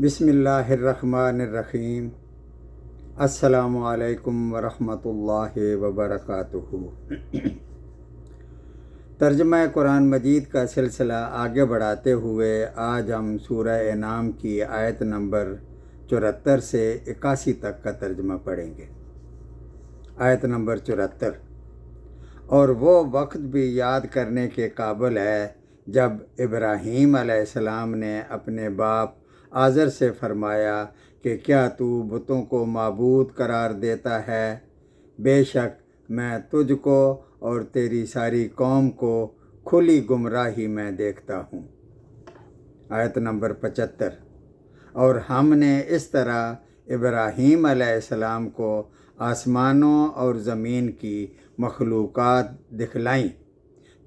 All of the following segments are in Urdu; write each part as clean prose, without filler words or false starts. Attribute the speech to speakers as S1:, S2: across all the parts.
S1: بسم اللہ الرحمن الرحیم۔ السلام علیکم ورحمۃ اللہ وبرکاتہ۔ ترجمہ قرآن مجید کا سلسلہ آگے بڑھاتے ہوئے آج ہم سورہ انعام کی آیت نمبر 74 سے 81 تک کا ترجمہ پڑھیں گے۔ آیت نمبر 74۔ اور وہ وقت بھی یاد کرنے کے قابل ہے جب ابراہیم علیہ السلام نے اپنے باپ آزر سے فرمایا کہ کیا تو بتوں کو معبود قرار دیتا ہے؟ بے شک میں تجھ کو اور تیری ساری قوم کو کھلی گمراہی میں دیکھتا ہوں۔ آیت نمبر 75۔ اور ہم نے اس طرح ابراہیم علیہ السلام کو آسمانوں اور زمین کی مخلوقات دکھلائیں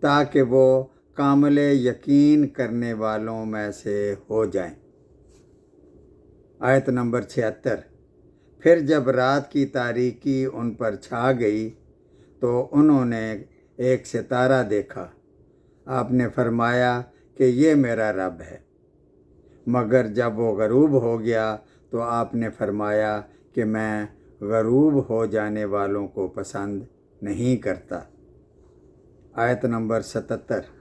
S1: تاکہ وہ کامل یقین کرنے والوں میں سے ہو جائیں۔ آیت نمبر 76۔ پھر جب رات کی تاریکی ان پر چھا گئی تو انہوں نے ایک ستارہ دیکھا۔ آپ نے فرمایا کہ یہ میرا رب ہے، مگر جب وہ غروب ہو گیا تو آپ نے فرمایا کہ میں غروب ہو جانے والوں کو پسند نہیں کرتا۔ آیت نمبر 77۔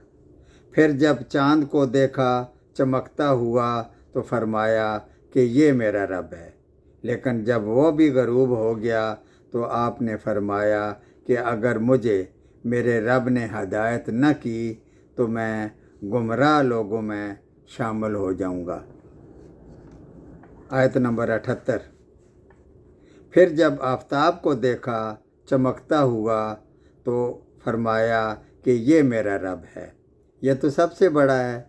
S1: پھر جب چاند کو دیکھا چمکتا ہوا تو فرمایا کہ یہ میرا رب ہے، لیکن جب وہ بھی غروب ہو گیا تو آپ نے فرمایا کہ اگر مجھے میرے رب نے ہدایت نہ کی تو میں گمراہ لوگوں میں شامل ہو جاؤں گا۔ آیت نمبر 78۔ پھر جب آفتاب کو دیکھا چمکتا ہوا تو فرمایا کہ یہ میرا رب ہے، یہ تو سب سے بڑا ہے۔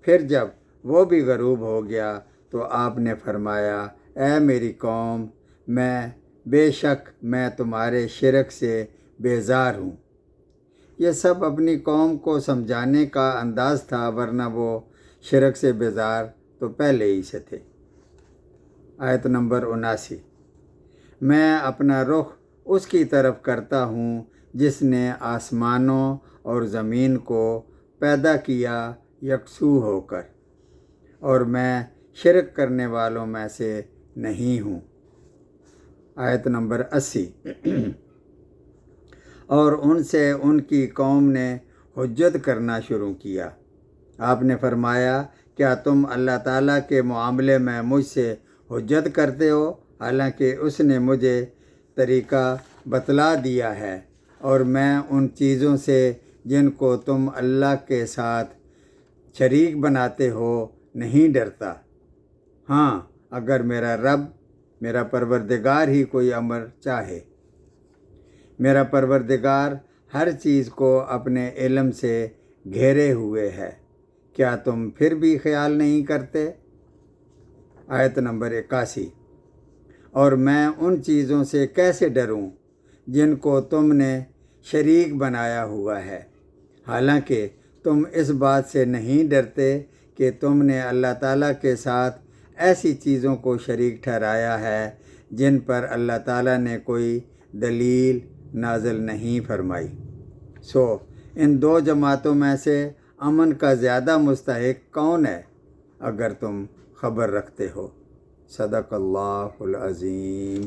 S1: پھر جب وہ بھی غروب ہو گیا تو آپ نے فرمایا اے میری قوم، بے شک میں تمہارے شرک سے بیزار ہوں۔ یہ سب اپنی قوم کو سمجھانے کا انداز تھا، ورنہ وہ شرک سے بیزار تو پہلے ہی سے تھے۔ آیت نمبر 79۔ میں اپنا رخ اس کی طرف کرتا ہوں جس نے آسمانوں اور زمین کو پیدا کیا یکسو ہو کر، اور میں شرک کرنے والوں میں سے نہیں ہوں۔ آیت نمبر 80۔ اور ان سے ان کی قوم نے حجت کرنا شروع کیا۔ آپ نے فرمایا کیا تم اللہ تعالیٰ کے معاملے میں مجھ سے حجت کرتے ہو، حالانکہ اس نے مجھے طریقہ بتلا دیا ہے، اور میں ان چیزوں سے جن کو تم اللہ کے ساتھ شریک بناتے ہو نہیں ڈرتا۔ ہاں اگر میرا رب، میرا پروردگار ہی کوئی امر چاہے۔ میرا پروردگار ہر چیز کو اپنے علم سے گھیرے ہوئے ہے، کیا تم پھر بھی خیال نہیں کرتے؟ آیت نمبر 81۔ اور میں ان چیزوں سے کیسے ڈروں جن کو تم نے شریک بنایا ہوا ہے، حالانکہ تم اس بات سے نہیں ڈرتے کہ تم نے اللہ تعالیٰ کے ساتھ ایسی چیزوں کو شریک ٹھہرایا ہے جن پر اللہ تعالیٰ نے کوئی دلیل نازل نہیں فرمائی۔ ان دو جماعتوں میں سے امن کا زیادہ مستحق کون ہے، اگر تم خبر رکھتے ہو؟ صدق اللہ العظیم۔